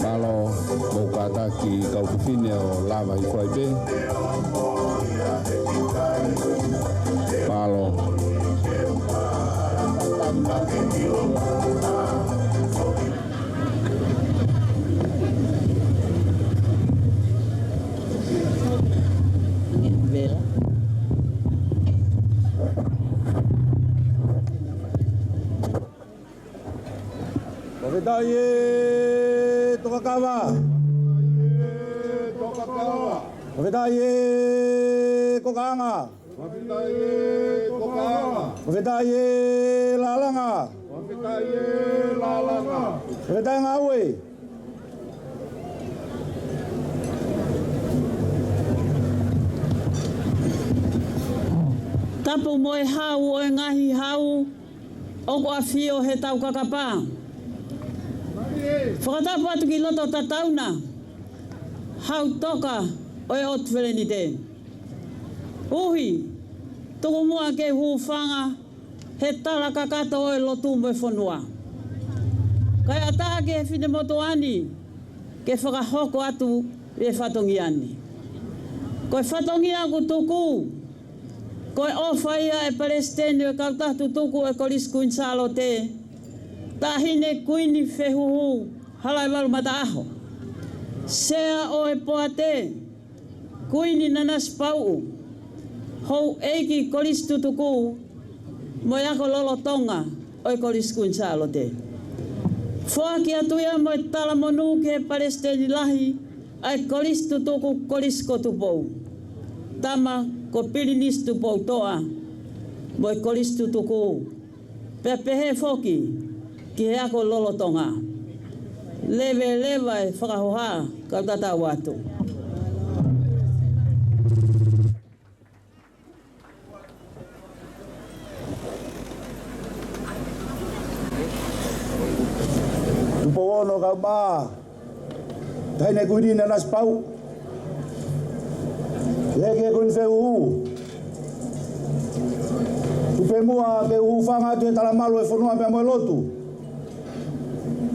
Malo mokata ki kau kufine o lava i kwaibe. Malo. Whaketaie tokakawa. Whaketaie kokanga. Whaketaie lalanga. Whaketaie ngawe. Tapu moe hau o ngahi hau o ko afio he tau kakapa. Whakatapu atu ki loto tatauna. Hau toka o e otweleni te. Uhi, tuku mua ke huwhanga he tala kakato o e lotu mo e whanua. Kai ataha ke he whine moto ani ke whakahoko atu e whatongi ani. Koe whatongi aku tuku. Koe ofaya e Palestine e kautahtu tuku e kolis kuin salo te. Tahine kuini whehuhu halai walu mata aho. Sea o e poate kuini nanas pau. Hou eiki kolis tutuku mo yako lolo tonga o e kolis kuin salo te. Fuaki atuia mo e tala monu ke Palestine lahi ai kolis tutuku kolis kotupou. Tama ko pilinis tupou toa mo e kolis tutuku. Pepehe foki ki he ako lolo tonga. Leve leva e whakahoha kautata watu. Tupo ono kau ba. Taine kuini nanas pau. Lege kun feu. Tupe mua ke ufanga tu talamalo e fonua pe mo lotu.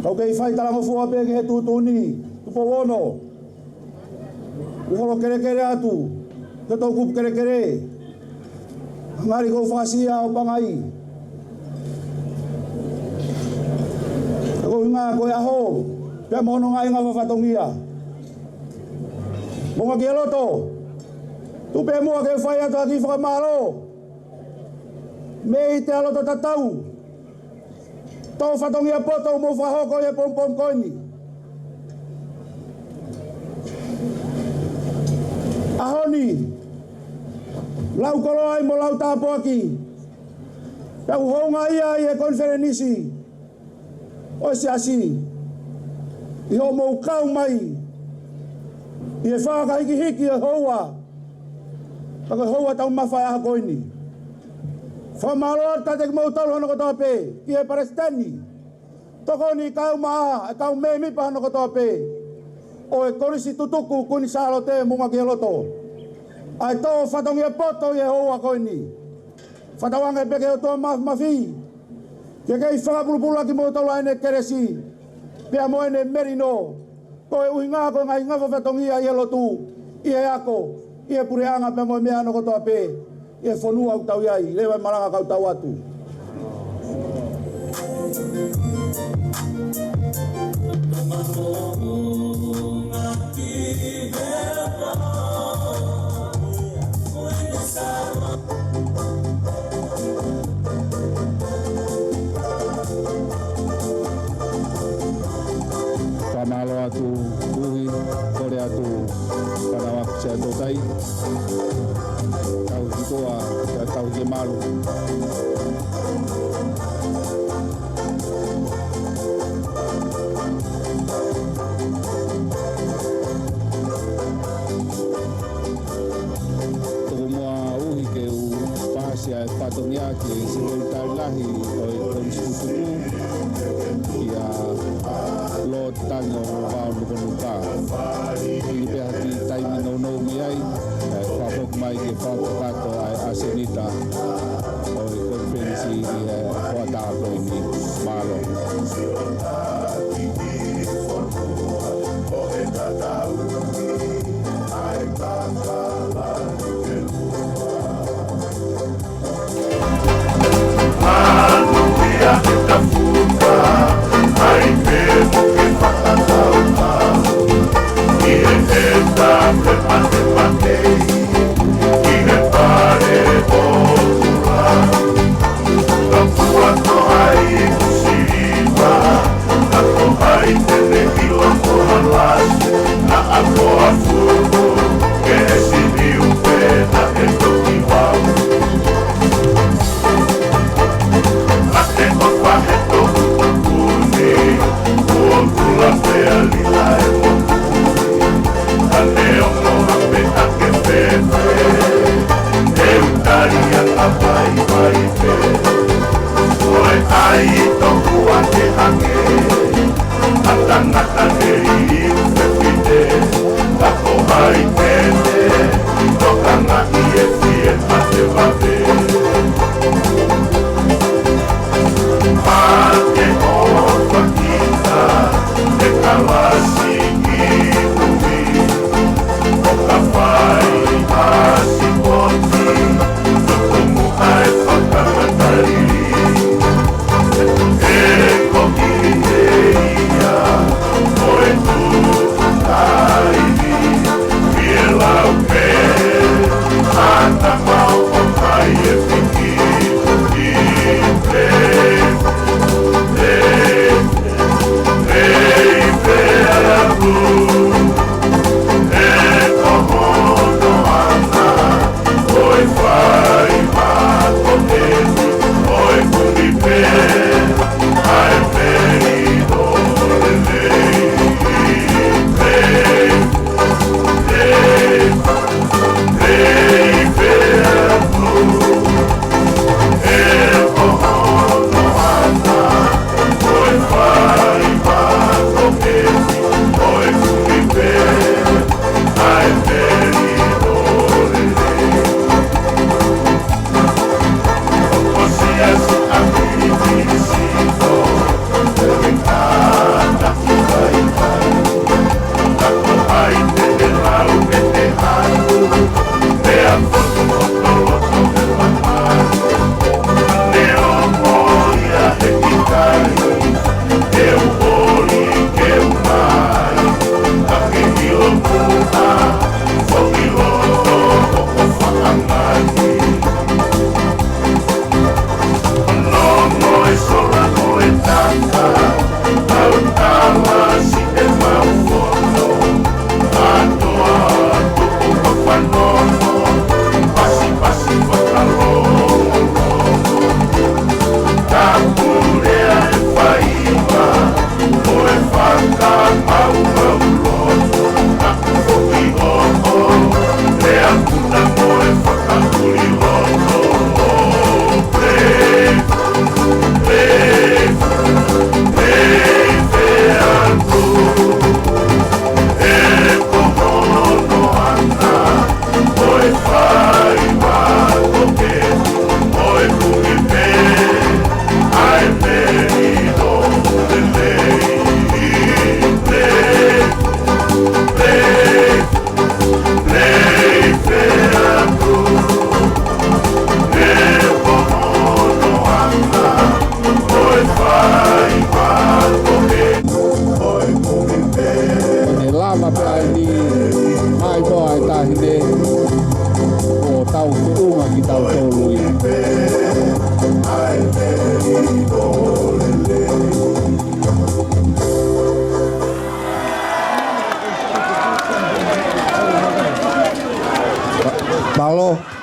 Kau ke fai talamo fua pe ke tutuni. Tupo ono. Uholo kere kere atu. Ke tau kup kere kere. Ngari ko fasia o pangai. Ko nga ko ya ho. Pe mo no ngai nga fatongia. Mo nga ke loto. Tupe mua ke fai atu aki whakamalo. Mei te alo to tatau. Tau whatongi a poto mo whahoko e pom koini. Ahoni. Lau kolo ai mo lau tapo aki. Tau honga ia i e konferenisi. O se asi. I ho mo kau mai. I e whaka hiki hiki e hoa. Taka hoa tau mawhai aha koini. Whamalor tatek mau tau hono kotope. Ki e Palestini. Toko ni kau maa. Kau memi pa hono kotope. O e korisi tutuku kuni salo te munga ki loto. Ai to whatongi e poto i e hoa koini. Whatawanga e peke o toa mafi. Ke kei whakapulupula ki mau tau aine keresi. Pea mo ene merino. Ko e uhinga ko ngai ngafa whatongi i e lotu. I e ako. I e pureanga pea mo e mea hono kotope. E fonua au tau iai, lewa maranga kau tau atu. Pamalo atu, kuhi, kore atu, panawak se atu tai. Tau hitoa, tau ke malu. Tuku mua uhi ke u pahasia e patongia ke sekretari lahi o e konstitutuku ia lo tango wao nukunuka. Ili peha ki taimi no mi ai, whapok mai ke whapakato ai asenita o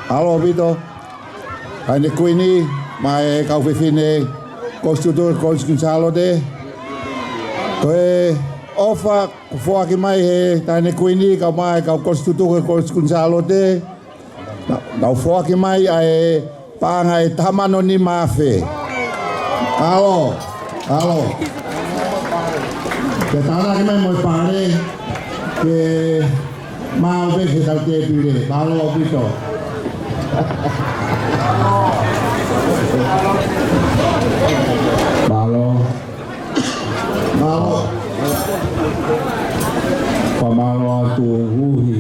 Alo Vito. Ane kuini mai kau fefine konstitutor konsensalo de. Koe ofa fo ki mai he tane kuini kau mai kau konstitutor konsensalo de. Kau fo ki mai ai panga e tamano ni mafe. Alo. Ke tara ki mai mo pare ke mau ve ke kau te pire. Alo Vito. Balo Pamalo atu huhi